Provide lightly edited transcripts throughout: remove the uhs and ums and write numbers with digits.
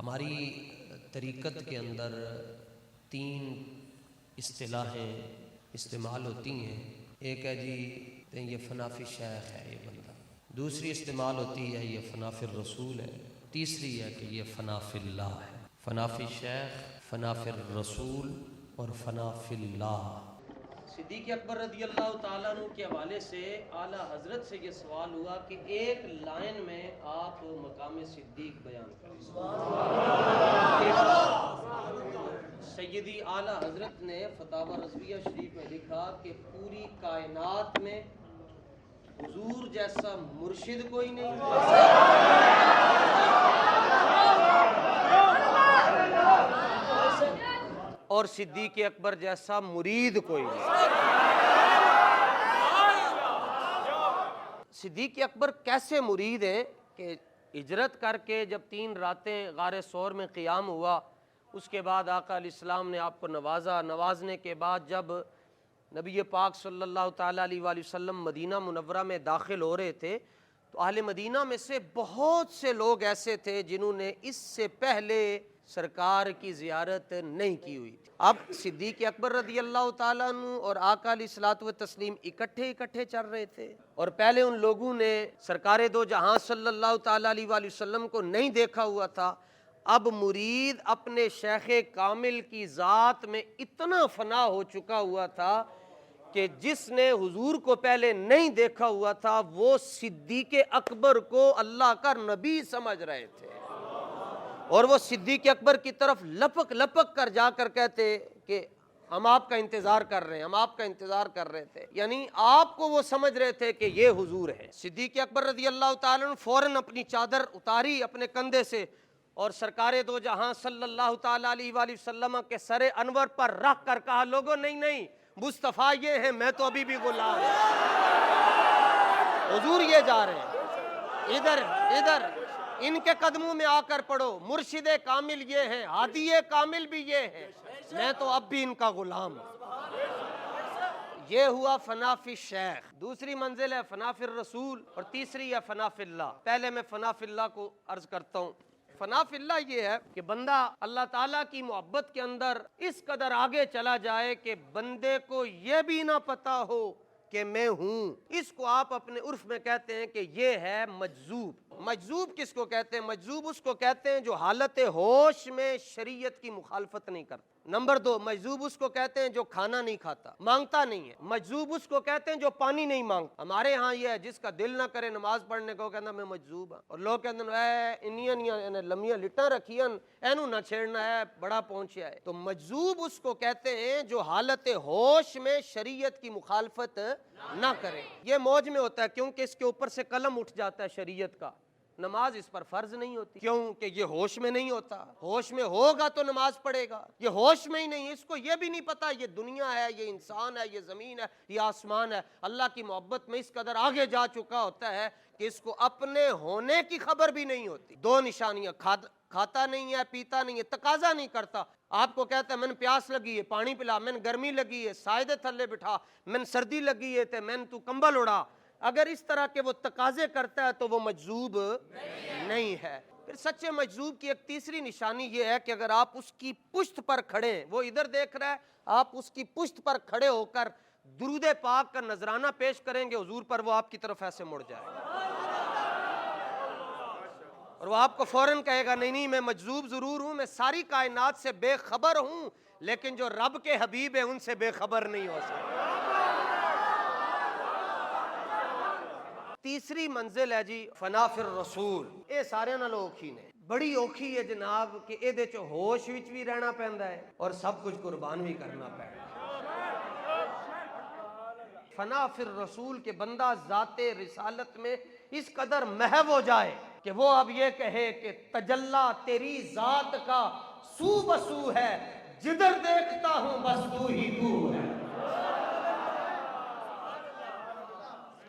हमारी तरीक़त के अंदर तीन इस्तिलाहें इस्तेमाल होती हैं। एक है जी ये फ़नाफ़ी शेख है ये बंदा, दूसरी इस्तेमाल होती है ये फ़नाफ़िर रसूल है, तीसरी है कि ये फ़नाफ़िल्लाह है। फ़नाफ़ी शेख, फ़नाफ़िर रसूल और फ़नाफ़िल्लाह। सिद्दीक़ अकबर रज़ी अल्लाह ताला अन्हु के हवाले से आला हज़रत से ये सवाल हुआ कि एक लाइन में आप मकाम सिद्दीक़ बयान करें। सैयदी आला हज़रत ने फ़तावा रज़विया शरीफ में लिखा कि पूरी कायनात में हुजूर जैसा मुर्शिद कोई नहीं, और सिद्दीक़ अकबर जैसा मुरीद कोई नहीं। सिद्दीक़ अकबर कैसे मुरीद हैं कि हिजरत करके जब 3 रातें गारे सौर में क़ियाम हुआ, उसके बाद आका अलैहिस्सलाम ने आपको नवाजा। नवाजने के बाद जब नबी पाक सल्लल्लाहु ताला अलैहि वसल्लम मदीना मुनव्वरा में दाखिल हो रहे थे तो अहले मदीना में से बहुत से लोग ऐसे थे जिन्होंने इससे पहले सरकार की ज़ियारत नहीं की हुई थी। अब सिद्दीक़ अकबर रज़ी अल्लाह ताला अन्हु और आका अलैहिस्सलातु व तस्लीम इकट्ठे चल रहे थे, और पहले उन लोगों ने सरकारे दो जहां सल्लल्लाहु ताला अलैहि वसल्लम को नहीं देखा हुआ था। अब मुरीद अपने शेख कामिल की ज़ात में इतना फना हो चुका हुआ था कि जिसने हुजूर को पहले नहीं देखा हुआ था वो सिद्दीक़ अकबर को अल्लाह का नबी समझ रहे थे, और वो सिद्दीक़ अकबर की तरफ लपक लपक कर जाकर कहते कि हम आपका इंतज़ार कर रहे हैं, हम आपका इंतज़ार कर रहे थे। यानी आपको वो समझ रहे थे कि ये हुजूर है। सिद्दीक़ अकबर रज़ी अल्लाह ताला अन्हु फ़ौरन अपनी चादर उतारी अपने कंधे से और सरकारे दो जहां सल्लल्लाहु ताला अलैहि वसल्लम के सरे अनवर पर रख कर कहा, लोगों नहीं नहीं, मुस्तफ़ा ये है, मैं तो अभी भी गुलाम हूं, हुजूर ये जा रहे हैं, इधर इधर इनके कदमों में आकर पढ़ो, मुर्शिदे कामिल ये है, हादिये कामिल भी ये है, मैं तो अब भी इनका गुलाम हूं। ये हुआ फ़नाफ़ी शेख। दूसरी मंजिल है फ़नाफ़िर रसूल और तीसरी है फ़नाफ़िल्लाह। पहले मैं फ़नाफ़िल्लाह को अर्ज करता हूँ। फ़नाफ़िल्लाह ये है कि बंदा अल्लाह ताला की मोहब्बत के अंदर इस कदर आगे चला जाए कि बंदे को ये भी ना पता हो कि मैं हूं। इसको आप अपने उर्फ में कहते हैं कि ये है मजजूब। मजजूब किसको कहते हैं? मजजूब उसको कहते हैं जो हालत होश में शरीयत की मुखालफत नहीं करता। नंबर 2, मजजूब उसको कहते हैं जो खाना नहीं खाता, मांगता नहीं है। मजजूब उसको कहते हैं जो पानी नहीं मांगता। हमारे यहाँ ये है जिसका दिल ना करे नमाज पढ़ने को कहना मैं मजजूब हाँ, और लोग कहते हैं इनिया लम्बियां लिटा रखियन एनू ना छेड़ना है, बड़ा पहुंचा है। तो मजजूब उसको कहते हैं जो हालत होश में शरीयत की मुखालफत ना करे। ये मौज में होता है क्योंकि इसके ऊपर से कलम उठ जाता है शरीयत का, नमाज इस पर फर्ज नहीं होती क्योंकि ये होश में नहीं होता। होश में होगा तो नमाज पढ़ेगा, ये होश में ही नहीं, इसको ये भी नहीं पता ये दुनिया है, ये इंसान है, ये जमीन है, ये आसमान है। अल्लाह की मोहब्बत में इस कदर आगे जा चुका होता है कि इसको अपने होने की खबर भी नहीं होती। 2 निशानियां, खाता नहीं है, पीता नहीं है, तकाजा नहीं करता। आपको कहता है मैंने प्यास लगी है पानी पिला, मैंने गर्मी लगी है सायदे थल्ले बिठा, मैंने सर्दी लगी है तो मैंने तू कंबल उड़ा। अगर इस तरह के वो तकाजे करता है तो वो मजजूब नहीं है। फिर सच्चे मजजूब की एक तीसरी निशानी ये है कि अगर आप उसकी पुश्त पर खड़े, वो इधर देख रहा है, आप उसकी पुश्त पर खड़े होकर दुरूद पाक का नजराना पेश करेंगे हुजूर पर, वो आपकी तरफ ऐसे मुड़ जाएगा और वो आपको फौरन कहेगा नहीं नहीं मैं मजजूब जरूर हूं, मैं सारी कायनात से बेखबर हूं, लेकिन जो रब के हबीब है उनसे बेखबर नहीं हो सकता। तीसरी मंजिल है जी फ़नाफ़िर रसूल। ये सारे नाल औखी ने, बड़ी औखी है जनाब कि इहदे च होश विच भी रहना पैंदा है और सब कुछ कुर्बान भी करना पैंदा है। फ़नाफ़िर रसूल के बंदा ज़ाते रिसालत में इस कदर महव हो जाए कि वो अब ये कहे कि तजल्ला तेरी ज़ात का सू बसू है, जिधर देखता हूं बस तू ही तू है।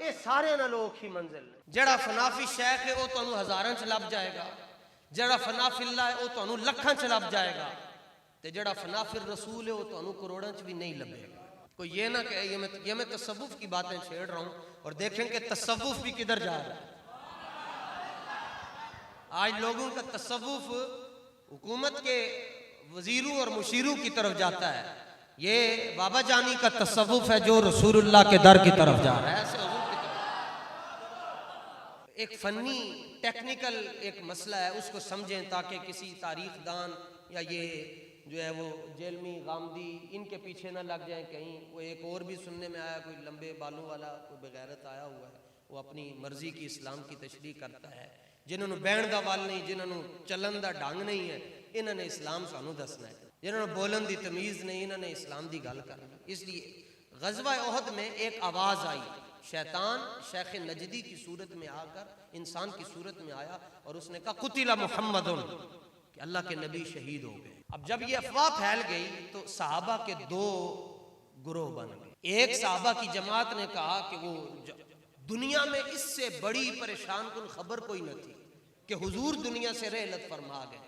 ये सारे ना लोग ही मंजिल। जड़ा फ़नाफ़ी शेख है वो तुहानू हज़ारां च लभ जाएगा, जड़ा फ़नाफ़िल्लाह है वो तुहानू लखां च लभ जाएगा, ते जड़ा फ़नाफ़िर रसूल है वो तुहानू करोड़ां च भी नहीं लभेगा। कोई ये ना कहे ये मैं तसव्वुफ़ की बातें छेड़ रहा हूँ, और देखें कि तसव्वुफ़ भी किधर जा रहा है। आज लोगों का तसव्वुफ़ हुकूमत के वजीरों और मुशीरों की तरफ जाता है, ये बाबा जानी का तसव्वुफ है जो रसूलुल्लाह के दर की तरफ जा रहा है। ऐसे हुजूर की तरफ एक फनी टेक्निकल एक मसला है, उसको समझें ताकि किसी तारीखदान या ये जो है वो जेलमी गामदी इनके पीछे ना लग जाएं कहीं। वो एक और भी सुनने में आया, कोई लंबे बालों वाला कोई बेगैरत आया हुआ है, वो अपनी मर्जी की इस्लाम की तशरीह करता है। जिन्होंने बैंड दा वाल नहीं, जिन्होंने चलन दा ढंग नहीं है, इन्होंने इस्लाम सानू दसना है। जिन्होंने बोलन दी तमीज़ नहीं, इन्होंने इस्लाम दी गल करनी। इसलिए ग़ज़वा उहद में एक आवाज़ आई, शैतान शेख नजदी की सूरत में आकर इंसान की सूरत में आया और उसने कहा कुतिला मुहम्मदुन, कि अल्लाह के नबी शहीद हो गए। अब जब ये अफवाह फैल गई तो सहाबा के दो गुरोह बन गए। एक सहाबा की जमात ने कहा कि वो दुनिया में इससे बड़ी परेशान कुन खबर कोई न थी कि हुजूर दुनिया से रहलत फरमा गए।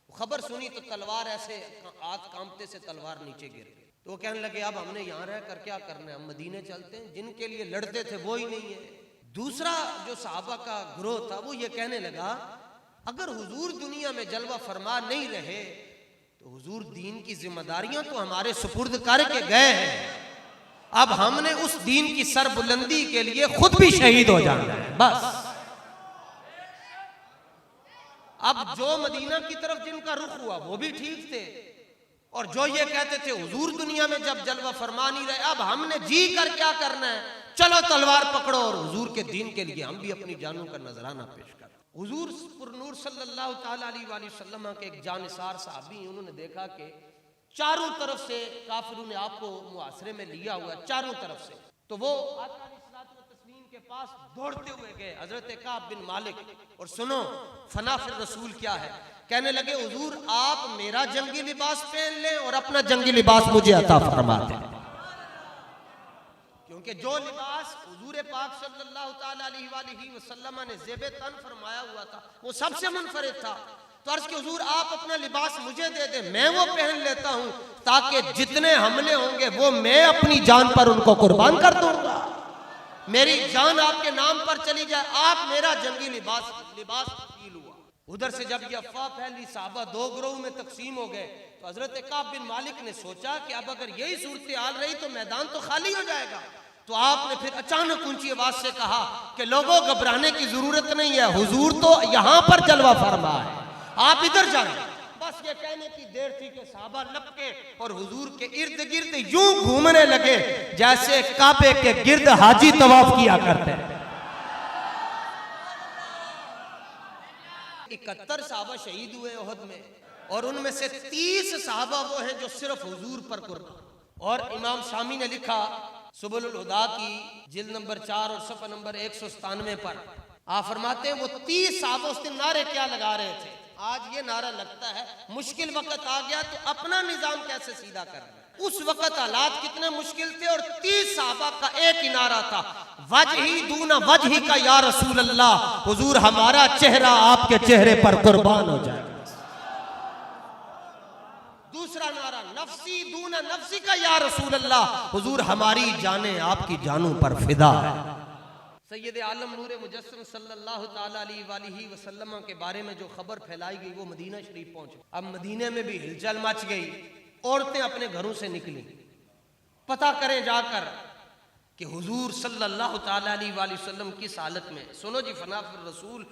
खबर सुनी तो तलवार ऐसे हाथ कांपते से तलवार नीचे गिर गई। तो वो कहने लगे अब हमने यहाँ रह कर क्या करना है, हम मदीने चलते हैं, जिनके लिए लड़ते थे वो ही नहीं है। दूसरा जो सहाबा का ग्रोह था वो ये कहने लगा अगर हुजूर दुनिया में जलवा फरमा नहीं रहे तो हुजूर दीन की जिम्मेदारियां तो हमारे सुपुर्द करके गए हैं, अब हमने उस दीन की सरबुलंदी के लिए खुद भी शहीद हो जाना है बस। अब जो मदीना की तरफ जिनका रुख हुआ वो भी ठीक थे, और जो ये कहते थे हुजूर दुनिया में जब जलवा फरमा नहीं रहे अब हमने जी कर क्या करना है, चलो तलवार पकड़ो और हुजूर के दीन के लिए हम भी अपनी जानों का नजराना पेश करें। हुजूर पुरनूर सल्लल्लाहु ताला अलैहि वसल्लम के एक जानिसार साहबी, उन्होंने देखा कि चारों तरफ से काफिरों ने आपको मुआसरे में लिया हुआ चारों तरफ से, तो वो आका अलैहिस्सलातु वस्सलाम के पास दौड़ते हुए गए हजरत काब बिन मालिक, और सुनो फना फिर रसूल क्या है, कहने लगे हुजूर आप मेरा जंगी लिबास पहन लें और अपना जंगी लिबास मुझे अता फरमा दें, क्योंकि जो लिबास हुजूर पाक सल्लल्लाहु ताला अलैहि वसल्लम ने ज़ेबे तन फरमाया हुआ था वो सबसे मुनफरिद था। तो अर्ज़ कि हुजूर आप अपना लिबास मुझे दे दें, मैं वो पहन लेता हूं ताकि जितने हमले होंगे वो मैं अपनी जान पर उनको कुर्बान कर दूंगा, मेरी जान आपके नाम पर चली जाए, आप मेरा जंगी लिबास तब्दील हुआ। उधर से जब ये अफवाह फैली साहबा दो ग्रोह में तकसीम हो गए, तो हजरत काब बिन मालिक ने सोचा कि अब अगर यही सूरत हाल रही तो मैदान तो खाली हो जाएगा। तो आपने फिर अचानक ऊंची आवाज से कहा कि लोगों घबराने की जरूरत नहीं है, हुजूर तो यहाँ पर जलवा फरमा है, आप इधर जाएं। बस ये कहने की देर थी कि साहबा लपके और हुजूर के इर्द गिर्द यूं घूमने लगे जैसे काबे के गिर्द हाजी तवाफ किया करते हैं। 71 साहबा शहीद हुए उहद में, और उनमें से 30 साहबा वो हैं जो सिर्फ हुजूर पर कुर्बान। और इमाम शामी ने लिखा सुबुलुल हुदा की जिल्द नंबर 4 और सफ़ा नंबर 197 पर आप फरमाते हैं वो 30 साहबा उस दिन नारे क्या लगा रहे थे। आज ये नारा लगता है मुश्किल वक्त आ गया तो अपना निजाम कैसे सीधा करना। उस वक्त हालात कितने मुश्किल थे और 30 साहबा का एक ही नारा था, वजही दूना वजही का या रसूल अल्लाह, हुजूर हमारा चेहरा आपके चेहरे पर कुर्बान हो जाएगा। दूसरा नारा नफ्सी दूना नफ्सी का या रसूल अल्लाह, हुजूर हमारी जानें आपकी जानों पर फिदा है। सैयद आलम नूर मुजस्सम सल्लल्लाहु ताला अलैहि वसल्लम के बारे में जो खबर फैलाई गई वो मदीना शरीफ पहुंची। अब मदीने में भी हिलचल मच गई, औरतें अपने घरों से निकली, पता करें जाकर कि हुजूर सल्लल्लाहु ताला अलैहि वसल्लम किस हालत में। सुनो जी, फनाफिर रसूल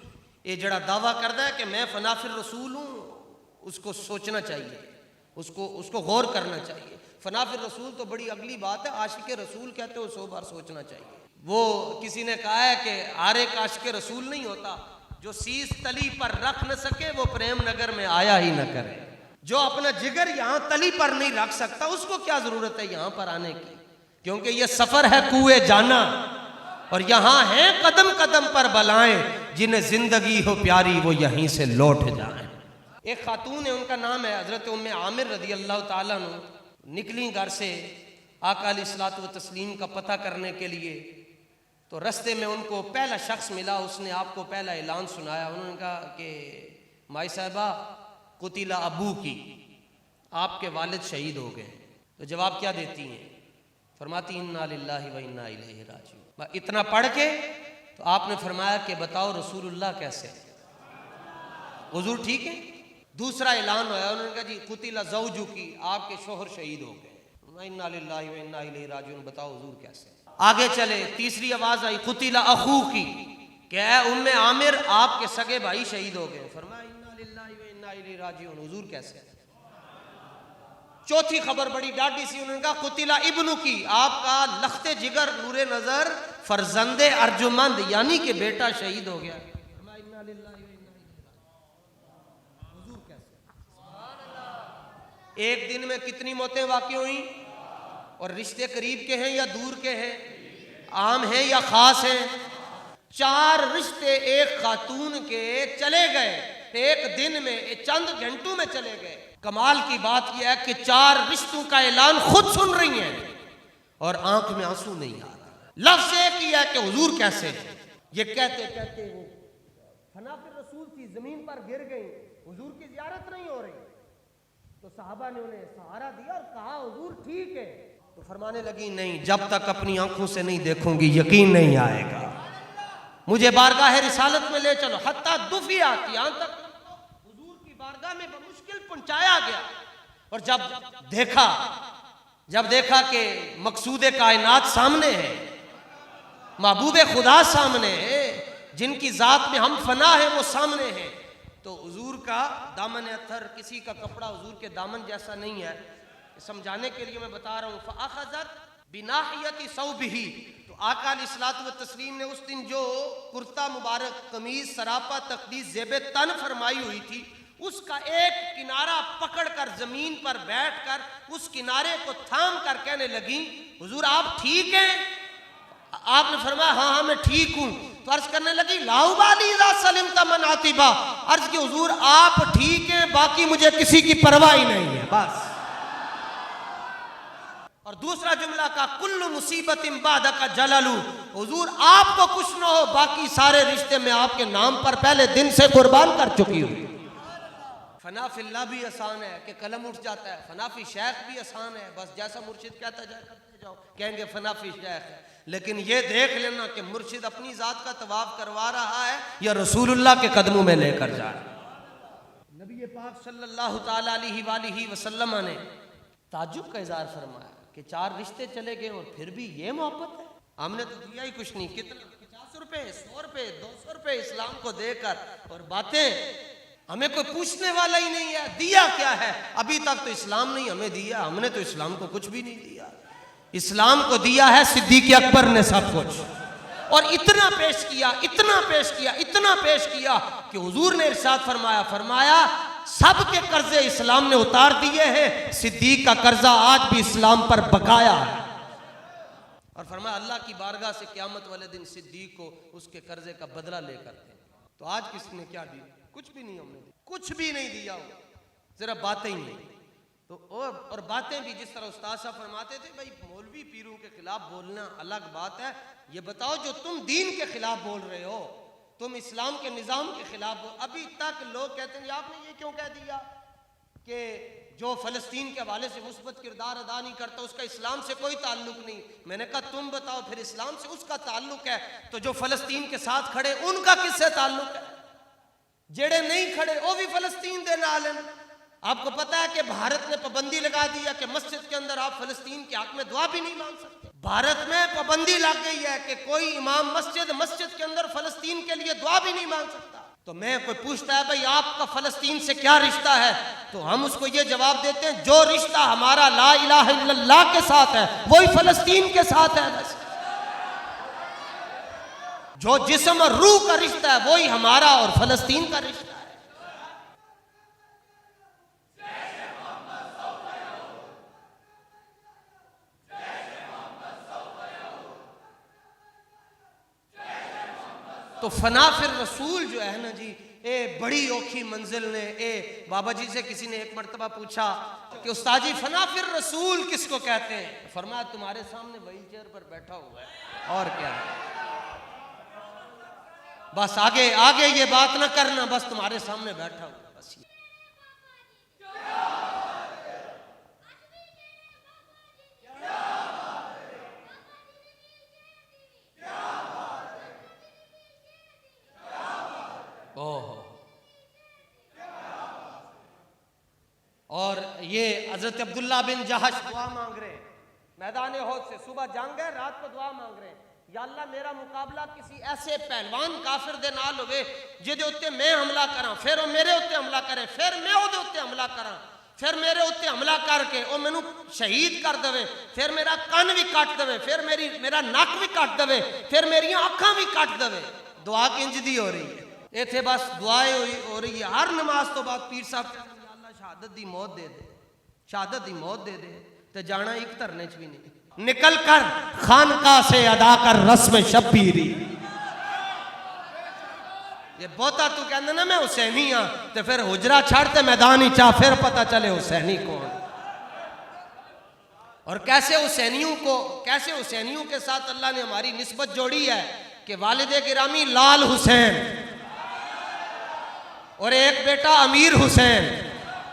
ये जड़ा दावा करता है कि मैं फनाफिर रसूल हूँ, उसको सोचना चाहिए, उसको गौर करना चाहिए। फनाफिर रसूल तो बड़ी अगली बात है, आशिक रसूल कहते हो 100 बार सोचना चाहिए। वो किसी ने कहा है कि हर एक आशिक रसूल नहीं होता, जो शीश तली पर रख न सके वो प्रेम नगर में आया ही न करे। जो अपना जिगर यहाँ तली पर नहीं रख सकता उसको क्या जरूरत है यहाँ पर आने की, क्योंकि ये सफर है कुए जाना और यहाँ है कदम कदम पर बलाएं, जिन्हें जिंदगी हो प्यारी वो यहीं से लौट जाएं। एक खातून है, उनका नाम है हजरत उम्मे आमिर रदी अल्लाह ताला अन्हा, निकली घर से आका अलैहिस्सलातु व तस्लीम का पता करने के लिए। तो रास्ते में उनको पहला शख्स मिला, उसने आपको पहला ऐलान सुनाया। उन्होंने कहा कि माई साहिबा कुतिला अबू की, आपके वालिद शहीद हो गए। तो जवाब क्या देती हैं? फरमाती इन्ना लिल्लाहि व इन्ना इलैहि राजिऊन। इतना पढ़ के तो आपने फरमाया कि बताओ रसूलुल्लाह कैसे, हुजूर ठीक है? दूसरा ऐलान हुआ, उन्होंने कहा जी कुतिला ज़ौजु की, आपके शोहर शहीद हो गए। इन्ना लिल्लाहि व इन्ना इलैहि राजिऊन। बताओ हुजूर कैसे? आगे चले, तीसरी आवाज आई कुतिला अखू की, क्या उम्मे आमिर आपके सगे भाई शहीद हो गए। फरमाया इन्ना लिल्लाहि व इन्ना इलैहि राजिऊन। हुजूर कैसे? चौथी खबर बड़ी डाढ़ी सी, उन्होंने कहा कुतिला इब्नु की, आपका लखते जिगर नूरे नजर फरजंदे अर्जुमंद यानी कि बेटा शहीद हो गया। इन्ना लिल्लाहि व इन्ना इलैहि राजिऊन। हुजूर कैसे? एक दिन में कितनी मौतें वाक़ई हुई? और रिश्ते करीब के हैं या दूर के हैं, आम हैं या खास हैं? 4 रिश्ते एक खातून के चले गए, एक दिन में, चंद घंटों में चले गए। कमाल की बात यह है कि 4 रिश्तों का ऐलान खुद सुन रही हैं और आंख में आंसू नहीं आ रहा। लफ्ज़ एक ही है कि हुजूर कैसे? ये कहते कहते वो फना फिर रसूल थी, जमीन पर गिर गई, हुजूर की ज़ियारत नहीं हो रही। तो साहबा ने उन्हें सहारा दिया और कहा हुजूर ठीक है। तो फरमाने लगी नहीं, जब तक अपनी आंखों से नहीं देखूंगी यकीन नहीं आएगा, मुझे बारगाह रिसालत में ले चलो। हत्ता दुफिया, यहाँ तक हुजूर की बारगाह में मुश्किल पहुंचाया गया। और जब देखा कि मकसूद कायनात सामने है, महबूब खुदा सामने है, जिनकी जात में हम फना है वो सामने है, तो हुजूर का दामन अत्थर किसी का कपड़ा हुजूर के दामन जैसा नहीं है। समझाने के लिए मैं बता रहा हूँ। फ़अख़ज़त बिनाहियति सौबिही, तो आका अलैहिस्सलातु व तस्लीम ने उस दिन जो कुर्ता मुबारक, कमीज, सरापा, तकदीस, ज़ेब तन फरमाई हुई थी, उसका एक किनारा पकड़कर जमीन पर बैठकर उस किनारे को थाम कर कहने लगी हुजूर आप ठीक हैं? आपने फरमाया हाँ हाँ मैं ठीक हूँ। तो अर्ज करने लगी लाउबाली ला सलिमता मन आतिबा, अर्ज की हुजूर आप ठीक हैं, बाकी मुझे किसी की परवाह ही नहीं है बस। और दूसरा जुमला का कुल्लु मुसीबत इम्बादा का जलालू, हुजूर आपको कुछ न हो, बाकी सारे रिश्ते में आपके नाम पर पहले दिन से कुर्बान कर चुकी हूँ। फना फिल्लाह भी आसान है कि कलम उठ जाता है, फनाफी शेख भी आसान है, बस जैसा मुर्शिद कहता जाए करते जाओ, कहेंगे फनाफी शेख है। लेकिन ये देख लेना कि मुर्शिद अपनी जात का तवाफ करवा रहा है या रसूलुल्लाह के कदमों में लेकर जा रहा है। नबी पाक सल्लल्लाहु तआला अलैहि वसल्लम ने ताज्जुब का इज़हार फरमाया कि 4 रिश्ते चले गए और फिर भी ये मोहब्बत है। हमने तो दिया ही कुछ नहीं, कितना 50 रुपए, 100 रुपए, 200 रुपए इस्लाम को देकर, और बातें हमें कोई पूछने वाला ही नहीं है दिया क्या है। अभी तक तो इस्लाम नहीं हमें दिया, हमने तो इस्लाम को कुछ भी नहीं दिया। इस्लाम को दिया है सिद्दीक़ अकबर ने सब कुछ, और इतना पेश किया, इतना पेश किया, इतना पेश किया कि हुजूर ने इरशाद फरमाया सबके कर्जे इस्लाम ने उतार दिए हैं, सिद्दीक का कर्जा आज भी इस्लाम पर बकाया है। और फरमाया अल्लाह की बारगाह से क़यामत वाले दिन सिद्दीक को उसके कर्जे का बदला लेकर थे। तो आज किसने क्या दिया? कुछ भी नहीं, हमने कुछ भी नहीं दिया, जरा बातें ही नहीं। तो और बातें भी जिस तरह उस्ताद साहब फरमाते थे, भाई मौलवी पीरों के खिलाफ बोलना अलग बात है, ये बताओ जो तुम दीन के खिलाफ बोल रहे हो, तुम इस्लाम के निज़ाम के खिलाफ हो। अभी तक लोग कहते हैं आपने ये क्यों कह दिया कि जो फ़लस्तीन के हवाले से मुस्बत किरदार अदा नहीं करता उसका इस्लाम से कोई ताल्लुक नहीं। मैंने कहा तुम बताओ फिर इस्लाम से उसका ताल्लुक है तो जो फ़लस्तीन के साथ खड़े उनका किससे ताल्लुक है? जेड़े नहीं खड़े वो भी फ़लस्तीन दे नाल हैं। आपको पता है कि भारत ने पाबंदी लगा दिया कि मस्जिद के अंदर आप फ़लस्तीन के हक में दुआ भी नहीं मांग सकते। भारत में पाबंदी लग गई है कि कोई इमाम मस्जिद के अंदर फ़लस्तीन के लिए दुआ भी नहीं मांग सकता। तो मैं कोई पूछता है भाई आपका फ़लस्तीन से क्या रिश्ता है, तो हम उसको ये जवाब देते हैं जो रिश्ता हमारा ला इलाहा इल्लल्लाह के साथ है वही फ़लस्तीन के साथ है। बस जो जिस्म और रूह का रिश्ता है वही हमारा और फ़लस्तीन का रिश्ता है। तो फना फिर रसूल जो है ना जी, ए बड़ी औखी मंजिल ने, ए बाबा जी से किसी ने एक मर्तबा पूछा कि उस्ताद जी फना फिर रसूल किसको कहते हैं? फरमाया तुम्हारे सामने व्हील चेयर पर बैठा हुआ है और क्या, बस आगे आगे ये बात ना करना, बस तुम्हारे सामने बैठा हुआ बस। ओहो और ये हजरत अब्दुल्ला बिन जहश दुआ मांग रहे हैं मैदान होद से, सुबह जंग है, रात को दुआ मांग रहे हैं, या अल्लाह मेरा मुकाबला किसी ऐसे पहलवान काफिर दे नाल होवे जिहदे उत्ते मैं हमला करा, फिर वो मेरे उत्ते हमला करे, फिर मैं उहदे उत्ते हमला करा, फिर मेरे उत्ते हमला करके वो मैनू शहीद कर देवे, फिर मेरा कन भी कट देवे, फिर मेरा नक भी कट देवे, फिर मेरी अखां भी कट देवे। दुआ किंज दी हो रही है इत्थे, बस दुआएं हो रही है। हर नमाज तो बाद पीर साहब कहंदे अल्लाह शहादत दी मौत दे दे, शहादत दी मौत दे दे, ते जाना एक धरने च भी नहीं। निकल कर खानका से अदा कर रस्म शब्बीरी, ये बहुता तू कहंदा ना मैं हुसैनी हाँ, तो फिर हुजरा छाड़ते मैदान ही चा, फिर पता चले हुसैनी कौन। और कैसे हुसैनियों के साथ अल्लाह ने हमारी निस्बत जोड़ी है कि वालिदे गिरामी लाल हुसैन और एक बेटा अमीर हुसैन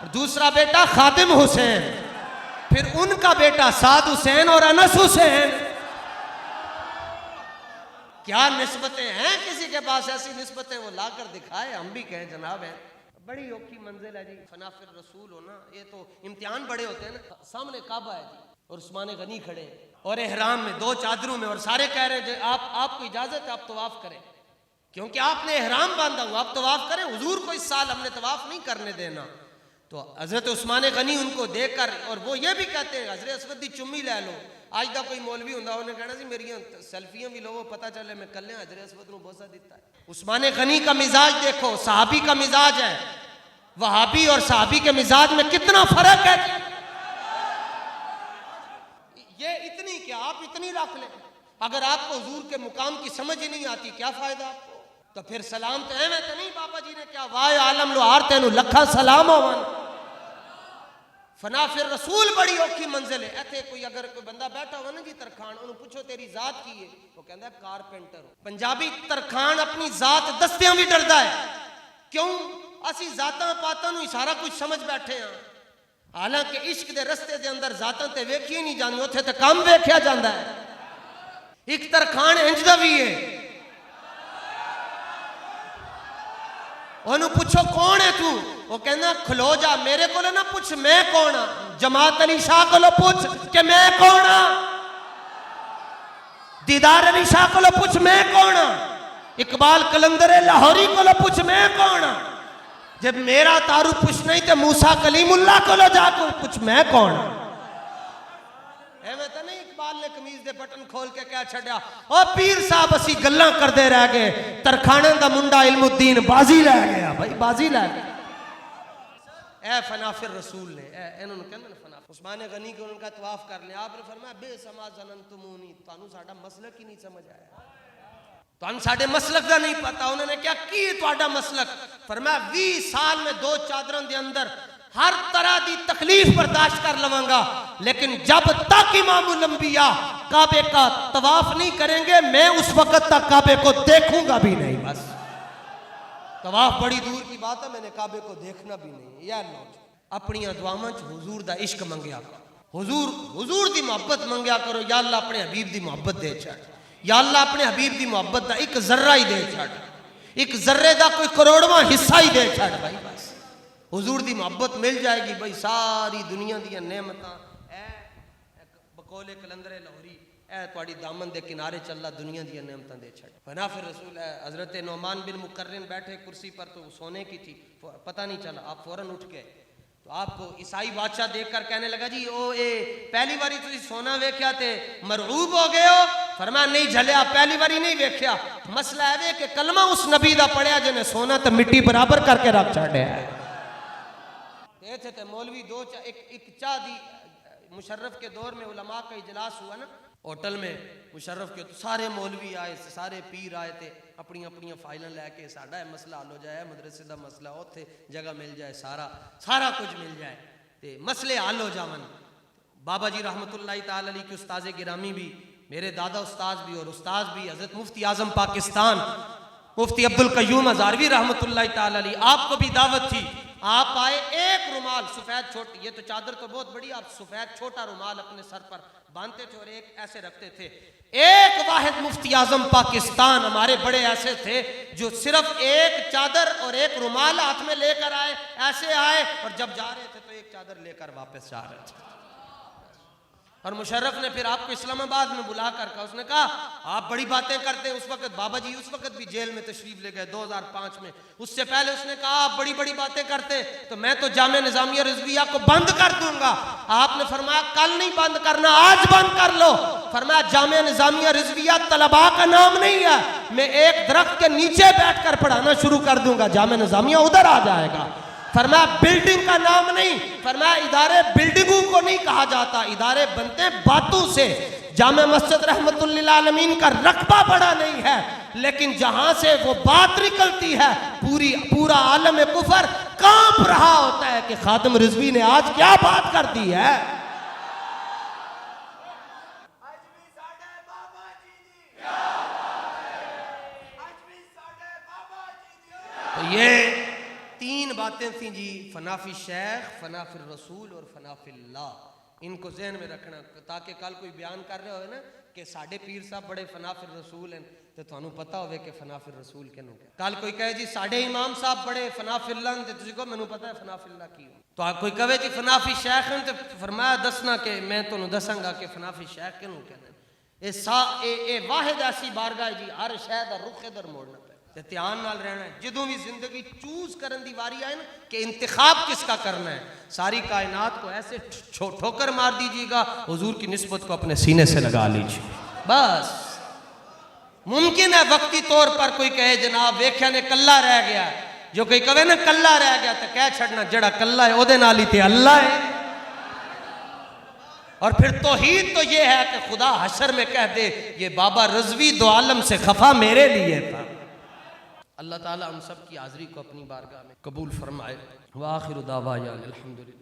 और दूसरा बेटा खादिम हुसैन, फिर उनका बेटा साद हुसैन और अनस हुसैन। क्या निस्बतें हैं, किसी के पास ऐसी निस्बतें वो लाकर दिखाए, हम भी कहें जनाब है। बड़ी औखी मंजिल है जी फना फिर रसूल होना, ये तो इम्तिहान बड़े होते हैं ना। सामने काबा है जी और उस्मान गनी खड़े और एहराम में 2 चादरों में, और सारे कह रहे हैं आपको इजाजत है आप तवाफ करें, क्योंकि आपने एहराम बांधा हुआ, आप तवाफ करें। हुजूर को इस साल हमने तवाफ नहीं करने देना। तो हजरत उस्मान गनी उनको देखकर, और वो ये भी कहते हैं हजरत असवद दी चुम्मी ले लो। आज का कोई मौलवी होंदा उन्हें कहना सी मेरियां सेल्फियां भी लो, पता चले मैं कल हजरत असवद नूं बोसा दिता है। उस्मान गनी का मिजाज देखो, सहाबी का मिजाज है, वहाबी और सहाबी के मिजाज में कितना फर्क है। ये इतनी क्या आप इतनी रख लें, अगर आपको हुजूर के मुकाम की समझ ही नहीं आती क्या फायदा आपको। तो फिर सलाम तो एवं तो नहीं बाबा जी ने क्या वाह आलम लो हार तेनू लखा सलाम होवन। फना फिर रसूल बड़ी औखी मंजिल है। इत्थे कोई अगर कोई बंदा बैठा हो ना जी तरखान, उन्हें पूछो तेरी जात की है, वो कहता है कारपेंटर हो। पंजाबी तरखान अपनी जात दसदियां भी डरदा है, क्यों? असी जातां पातां नूं सारा कुछ समझ बैठे हैं, हालांकि इश्क दे रस्ते दे अंदर जातां ते वेखी नहीं जानी, उत्थे ते काम वेख्या जांदा है। एक तरखान इंज दा भी है, ओनू पूछो कौन है तू, वो कहना खलो जा, मेरे को ना पूछ मैं कौन हाँ, जमात अली शाह को पूछ कि मैं कौन हाँ, दीदार अली शाह को पूछ मैं कौन हाँ, इकबाल कलंदर लाहौरी को पूछ मैं कौन हाँ। जब मेरा तारू पूछना ही तो मूसा कलीमुल्लाह को जाकर पूछ मैं कौन हाँ। एवं तो नहीं इकबाल ने कमीज दे बटन खोल के क्या छड़िया, ओ पीर साहब असी गल्लां करते रह गए, तरखाने दा मुंडा इल्मुद्दीन बाजी लै गया, भाई बाजी लै गया। ए फना फिर रसूल ने इन्होंने कहंदे ने फना। उस्मान गनी को उनका तवाफ कर लिया, आपने फरमाया बेसमा जनंतुमूनी, तानू साडा मसलक ही नहीं समझ आया, तानू साडे मसलक दा नहीं पता। उन्होंने क्या की तुहाडा मसलक? फरमाया 20 साल में 2 चादरों के अंदर हर तरह की तकलीफ बर्दाश्त कर लवांगा, लेकिन जब तक इमामुल अंबिया काबे का तवाफ नहीं करेंगे मैं उस वक्त तक काबे को देखूंगा भी नहीं। बस तवाफ बड़ी दूर की बात है, मैंने काबे को देखना भी नहीं। या अपनी दुआवां च हुजूर दा इश्क मंगया करो, हुजूर दी मोहब्बत मंगया करो। या अल्लाह अपने हबीब दी मोहब्बत दे छड़, या अल्लाह अपने हबीब दी मोहब्बत दा एक जर्रा ही दे छड़, एक जर्रे दा कोई करोड़वां हिस्सा ही दे छड़। भाई बस हुजूर दी मोहब्बत मिल जाएगी, भाई सारी दुनिया दी नेमतां बकोले कलंदरे लाहौरी ए तुहाडी दामन दे किनारे चलदा दुनिया दी नेमतां दे छड़। फना फिर रसूल है हजरत नौमान बिन मुकर्रिन बैठे कुर्सी पर, तो सोने की थी, पता नहीं चला, आप फौरन उठ गए। तो आपको ईसाई बादशाह देखकर कहने लगा जी ओ ए पहली बारी तुसी सोना वेख्या ते मरऊब हो गए हो? फरमाया नहीं झलिया, पहली बारी नहीं वेख्या, मसला है कि कलमा उस नबी दा पढ़िया जिन्हें सोना तो मिट्टी बराबर करके रख छड़िया है। थे मौलवी एक चाह दी, मुशर्रफ के दौर में उलमा का इजलास हुआ ना होटल में मुशर्रफ के, तो सारे मौलवी आए, सारे पीर आए थे, अपनी अपनी फाइलें लैके साडा मसला हल हो जाए, मदरसे का मसला उत्थे जगह मिल जाए, सारा कुछ मिल जाए, तो मसले हल हो जावन। बाबा जी रहमतुल्लाह ताला अलैह के उस्ताद गिरामी भी, मेरे दादा उस्ताद भी और उस्ताद भी हजरत मुफ्ती आजम पाकिस्तान मुफ्ती अब्दुल कयूम हजारवी रहमतुल्लाह ताला अलैह, आपको भी दावत थी, आप आए, एक रुमाल सफेद छोटी, ये तो चादर तो बहुत बड़ी, आप सफेद छोटा रुमाल अपने सर पर बांधते थे और एक ऐसे रखते थे। एक वाहिद मुफ्ती आजम पाकिस्तान हमारे बड़े ऐसे थे जो सिर्फ एक चादर और एक रुमाल हाथ में लेकर आए, ऐसे आए और जब जा रहे थे तो एक चादर लेकर वापस जा रहे थे। और मुशर्रफ ने फिर आपको इस्लामाबाद में बुला कर कहा, उसने कहा आप बड़ी बातें करते हैं। उस वक्त बाबा जी उस वक्त भी जेल में तशरीफ ले गए 2005 में। उससे पहले उसने कहा आप बड़ी बड़ी बातें करते हैं तो मैं तो जामे निजामिया रिजविया को बंद कर दूंगा। आपने फरमाया कल नहीं बंद करना, आज बंद कर लो। फरमाया जामे निजामिया रिजविया तलबा का नाम नहीं है, मैं एक दरख्त के नीचे बैठ कर पढ़ाना शुरू कर दूंगा, जामे निजामिया उधर आ जाएगा। फरमाया बिल्डिंग का नाम नहीं, फरमाया इदारे बिल्डिंगों को नहीं कहा जाता, इदारे बनते हैं बातों से। जामे मस्जिद रहमतुल्लिल आलमीन का रकबा बड़ा नहीं है, लेकिन जहां से वो बात निकलती है पूरा आलम कुफर कांप रहा होता है कि खादिम रिजवी ने आज क्या बात कर दी है। तो ये तीन बातें थी जी, फनाफी शेख, फनाफिर रसूल और फनाफिल्लाह। इनको जहन में रखना ताकि कल कोई बयान कर रहे हो ना कि साढ़े पीर साहब बड़े फनाफिर रसूल हैं तो थानू पता होवे कि फनाफिर रसूल किनू है। कल कोई कहे जी साढ़े इमाम साहब बड़े फनाफिल्लाह हैं तो तुझे को मैनू पता है फनाफिल्लाह की हो। तो आप कोई कहे जी फनाफी शेख हैं तो फरमाया दसना कि मैं तुहानू दसांगा कि फनाफी शेख किनू कहते। ये वाहिद ऐसी बारगाह जी हर शह दा रुख इधर मोड़ना पे ध्यान नाल रहना है। जदों भी जिंदगी चूज करन दी वारी आए ना कि इंतखाब किसका करना है, सारी कायनात को ऐसे ठोकर मार दीजिएगा, हुजूर की निस्बत को अपने सीने से लगा लीजिए बस। मुमकिन है वक्ती तौर पर कोई कहे जनाब वेख्या ने कल्ला रह गया, जो कोई कहे ना कल्ला रह गया तो कह छड़ना जड़ा कल्ला है ओदे नाल ही ते अल्लाह है। और फिर तौहीद तो ये है कि खुदा हशर में कह दे ये बाबा रिजवी दो आलम से खफा मेरे लिए था। अल्लाह ताला हम सब की हाज़री को अपनी बारगाह में कबूल फरमाए। व आखिरु दावाना अल्हम्दुलिल्लाह।